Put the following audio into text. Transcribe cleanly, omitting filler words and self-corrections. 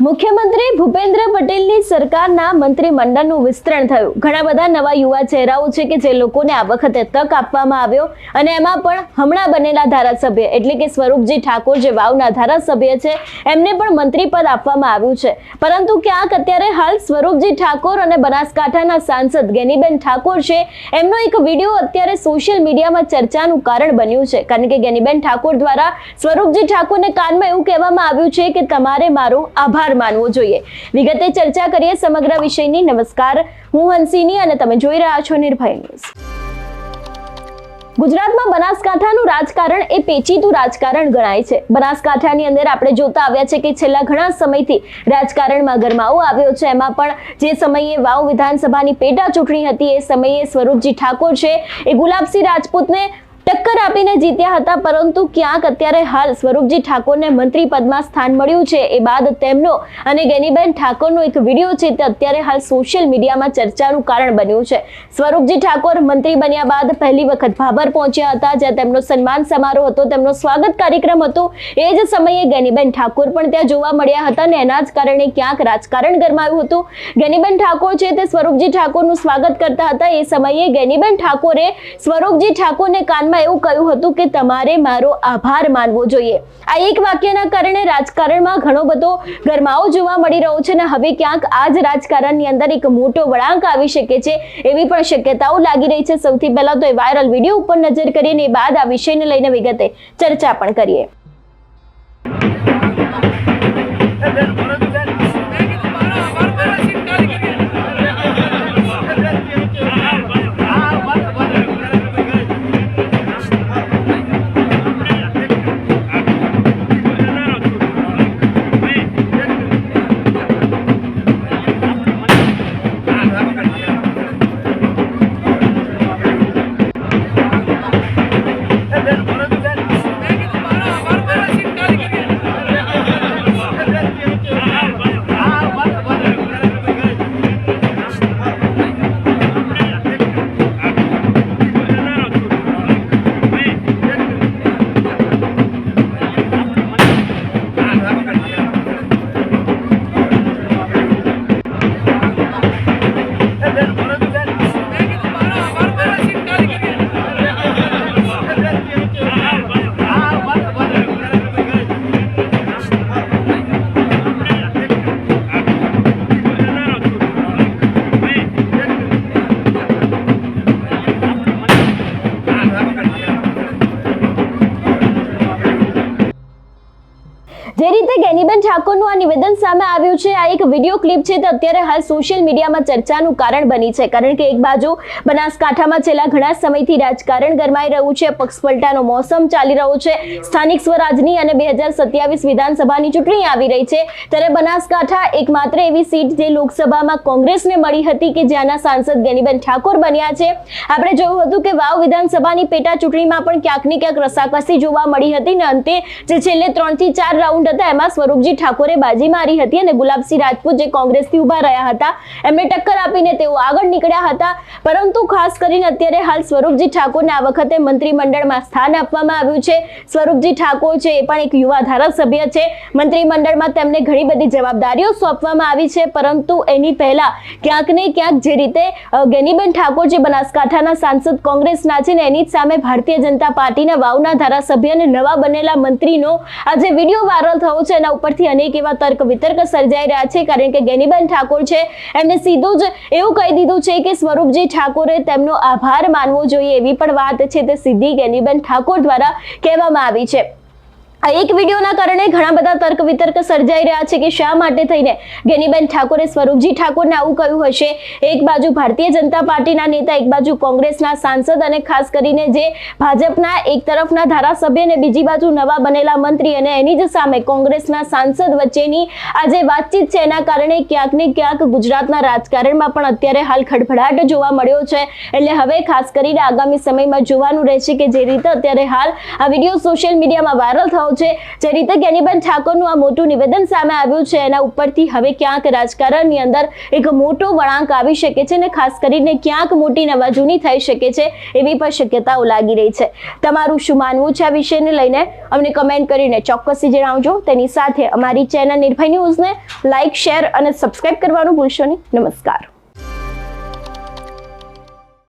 મુખ્યમંત્રી ભૂપેન્દ્ર પટેલની સરકારના મંત્રીમંડળનું વિસ્તરણ થયું। ઘણા બધા નવા યુવા ચહેરાઓ છે કે જે લોકોને આ વખતે તક આપવામાં આવ્યો અને એમાં પણ હમણાં બનેલા ધારાસભ્ય એટલે કે સ્વરૂપજી ઠાકોર જે વાવના ધારાસભ્ય છે એમને પણ મંત્રી પદ આપવામાં આવ્યું છે। પરંતુ ક્યાંક અત્યારે હાલ સ્વરૂપજી ઠાકોર અને બનાસકાંઠાના સાંસદ ગેનીબેન ઠાકોર છે એમનો એક વિડીયો અત્યારે સોશિયલ મીડિયામાં ચર્ચાનું કારણ બન્યું છે, કારણ કે ગેનીબેન ઠાકોર દ્વારા સ્વરૂપજી ઠાકોરને કાનમાં એવું કહેવામાં આવ્યું છે કે તમારે મારો આભાર માનવો જોઈએ। વિગતે ચર્ચા કરીએ સમગ્ર વિષયની। નમસ્કાર, હું હંસિની અને તમે જોઈ રહ્યા છો નિર્ભય ન્યૂઝ। ગુજરાતમાં બનાસકાંઠાનું રાજકારણ એ પેચીદું રાજકારણ ગણાય છે। બનાસકાંઠાની અંદર આપણે જોતા આવ્યા છે કે છેલ્લા ઘણા સમયથી રાજકારણમાં ગરમાવો આવ્યો છે। એમાં પણ જે સમયે વાવ વિધાનસભાની પેટા ચૂંટણી હતી એ સમયે સ્વરૂપજી ઠાકોર છે એ ગુલાબસિંહ રાજપૂતને ટક્કર આપીને જીત્યા હતા, પરંતુ ક્યાંક અત્યારે હાલ સ્વરૂપજી ઠાકોરને મંત્રી પદમાં સ્થાન મળ્યું છે એ બાદ તેમનો અને ગેનીબેન ઠાકોરનો એક વિડીયો છે તે અત્યારે હાલ સોશિયલ મીડિયામાં ચર્ચાનું કારણ બન્યું છે। સ્વરૂપજી ઠાકોર મંત્રી બન્યા બાદ પહેલી વખત ભાભર પહોંચ્યા હતા, જ્યાં તેમનો સન્માન સમારોહ હતો, તેમનો સ્વાગત કાર્યક્રમ હતો। એ જ સમયે ગેનીબેન ઠાકોર પણ ત્યાં જોવા મળ્યા હતા અને એના જ કારણે ક્યાંક રાજકારણ ગરમાયું હતું। ગેનીબેન ઠાકોર છે તે સ્વરૂપજી ઠાકોરનું સ્વાગત કરતા હતા। એ સમયે ગેનીબેન ઠાકોરે સ્વરૂપજી ઠાકોરને કાનમાં એવું કહ્યું હતું કે તમારે મારો આભાર માનવો જોઈએ। આ એક વાક્યના કારણે રાજકારણમાં ઘણો બધો ગરમાવો જોવા મળી રહ્યો છે અને હવે ક્યાંક આ જ રાજકારણની અંદર એક મોટો વળાંક આવી શકે છે એવી પણ શક્યતાઓ લાગી રહી છે। સૌથી પહેલા તો એ વાયરલ વિડીયો ઉપર નજર કરીએ અને બાદ આ વિષયને લઈને વિગતે ચર્ચા પણ કરીએ। જે રીતે ગેનીબેન ઠાકોરનું આ નિવેદન સામે આવ્યું છે, આ એક વિડીયો ક્લિપ છે તે અત્યારે હાલ સોશિયલ મીડિયામાં ચર્ચાનું કારણ બની છે, કારણ કે એક બાજુ બનાસકાંઠામાં છેલ્લા ઘણા સમયથી રાજકારણ ગરમાઈ રહ્યું છે, પક્ષપલટાનો મોસમ ચાલી રહ્યો છે, સ્થાનિક સ્વરાજની અને 2027 વિધાનસભાની ચૂંટણી આવી રહી છે, ત્યારે બનાસકાંઠા એકમાત્ર એવી સીટ જે લોકસભામાં કોંગ્રેસને મળી હતી કે જ્યાંના સાંસદ ગેનીબેન ઠાકોર બન્યા છે। આપણે જોયું હતું કે વાવ વિધાનસભાની પેટા ચૂંટણીમાં પણ ક્યાંક ને ક્યાંક રસાકસી જોવા મળી હતી અને અંતે જે છેલ્લે 3 થી 4 રાઉન્ડ એમાં સ્વરૂપજી ઠાકોરે બાજી મારી હતી અને ગુલાબસિંહ રાજપૂત જે કોંગ્રેસથી ઉભા રહ્યા હતા એમને ટક્કર આપીને તેઓ આગળ નીકળ્યા હતા। પરંતુ ખાસ કરીને અત્યારે હાલ સ્વરૂપજી ઠાકોરને આ વખતે મંત્રીમંડળમાં સ્થાન આપવામાં આવ્યું છે। સ્વરૂપજી ઠાકોર છે એ પણ એક યુવા ધારાસભ્ય છે, મંત્રીમંડળમાં તેમને ઘણી બધી જવાબદારીઓ સોંપવામાં આવી છે, પરંતુ એની પહેલા ક્યાંક ને ક્યાંક જે રીતે ગેનીબેન ઠાકોર જે બનાસકાંઠાના સાંસદ કોંગ્રેસના છે ને એની જ સામે ભારતીય જનતા પાર્ટીના વાવના ધારાસભ્ય અને નવા બનેલા મંત્રીનો આજે વિડીયો વાયરલ થયો છે, એના ઉપરથી અનેક એવા તર્ક વિતર્ક સર્જાઈ રહ્યા છે, કારણ કે ગેનીબેન ઠાકોર છે એમને સીધું જ એવું કહી દીધું છે કે સ્વરૂપજી ઠાકોરે તેમનો આભાર માનવો જોઈએ એવી પણ વાત છે તે સીધી ગેનીબેન ઠાકોર દ્વારા કહેવામાં આવી છે। આ એક વિડીયોના કારણે ઘણા બધા તર્ક વિતર્ક સર્જાઈ રહ્યા છે કે શા માટે થઈને ગેનીબેન ઠાકોરે સ્વરૂપજી ઠાકોરને આવું કહ્યું હશે। એક બાજુ ભારતીય જનતા પાર્ટીના નેતા, એક બાજુ કોંગ્રેસના સાંસદ અને ખાસ કરીને જે ભાજપના એક તરફના ધારાસભ્ય અને બીજી બાજુ નવા બનેલા મંત્રી અને એની જ સામે કોંગ્રેસના સાંસદ વચ્ચેની આ જે વાતચીત છે એના કારણે ક્યાંક ને ક્યાંક ગુજરાતના રાજકારણમાં પણ અત્યારે હાલ ખડભડાટ જોવા મળ્યો છે। એટલે હવે ખાસ કરીને આગામી સમયમાં જોવાનું રહેશે કે જે રીતે અત્યારે હાલ આ વિડીયો સોશિયલ મીડિયામાં વાયરલ થયો ચર્ચાઓ છે, જે રીતે જ્ઞાનીબેન ઠાકોરનું આ મોટું નિવેદન સામે આવ્યું છે એના ઉપરથી હવે ક્યાંક રાજકારણની અંદર એક મોટો વળાંક આવી શકે છે અને ખાસ કરીને ક્યાંક મોટી નવાજૂની થઈ શકે છે એવી પણ શક્યતાઓ લાગી રહી છે. તમારું શું માનવું છે આ વિષયને લઈને અમને કમેન્ટ કરીને ચોક્કસથી જણાવજો. તેની સાથે અમારી ચેનલ નિર્ભય ન્યૂઝને લાઇક, શેર અને સબસ્ક્રાઇબ કરવાનું ભૂલશો નહીં. નમસ્કાર.